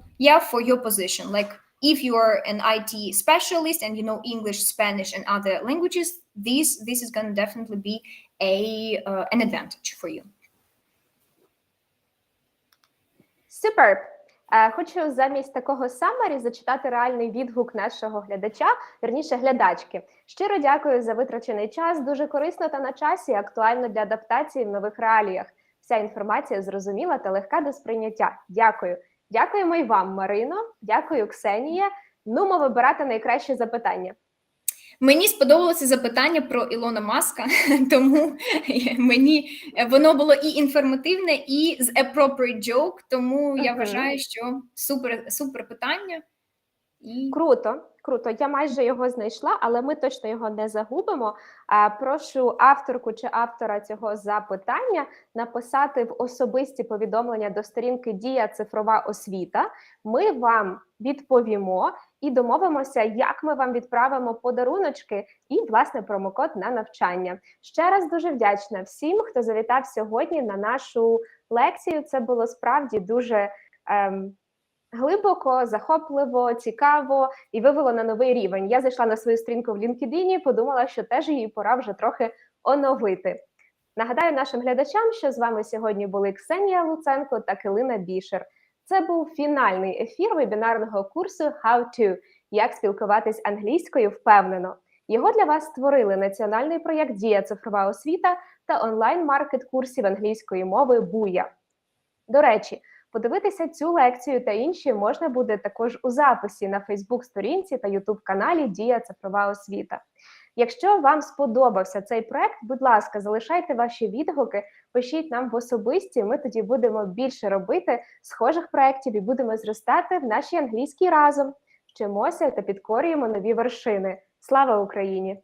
for your position. Like if you are an IT specialist and you know English, Spanish, and other languages, this is going to definitely be an advantage for you. Superb! Хочу замість такого summary зачитати реальний відгук нашого глядача, вірніше глядачки. Щиро дякую за витрачений час, дуже корисно та на часі, актуально для адаптації в нових реаліях. Вся інформація зрозуміла та легка до сприйняття. Дякую. Дякуємо і вам, Марино. Дякую, Ксенія. Нумо вибирати найкраще запитання. Мені сподобалося запитання про Ілона Маска, тому воно було і інформативне, і з appropriate joke, тому я вважаю, що супер питання. Круто. Я майже його знайшла, але ми точно його не загубимо. Прошу авторку чи автора цього запитання написати в особисті повідомлення до сторінки Дія.Цифрова освіта. Ми вам відповімо і домовимося, як ми вам відправимо подаруночки і, власне, промокод на навчання. Ще раз дуже вдячна всім, хто завітав сьогодні на нашу лекцію. Це було справді дуже глибоко, захопливо, цікаво і вивело на новий рівень. Я зайшла на свою сторінку в LinkedIn, подумала, що теж її пора вже трохи оновити. Нагадаю нашим глядачам, що з вами сьогодні були Ксенія Луценко та Килина Бішер. Це був фінальний ефір вебінарного курсу How to – як спілкуватись англійською впевнено. Його для вас створили національний проєкт Дія.Цифрова освіта та онлайн-маркет курсів англійської мови Буя. До речі, подивитися цю лекцію та інші можна буде також у записі на Фейсбук-сторінці та Ютуб-каналі Дія.Цифрова освіта. Якщо вам сподобався цей проект, будь ласка, залишайте ваші відгуки, пишіть нам в особисті, ми тоді будемо більше робити схожих проєктів і будемо зростати в нашій англійській разом. Вчимося та підкорюємо нові вершини. Слава Україні!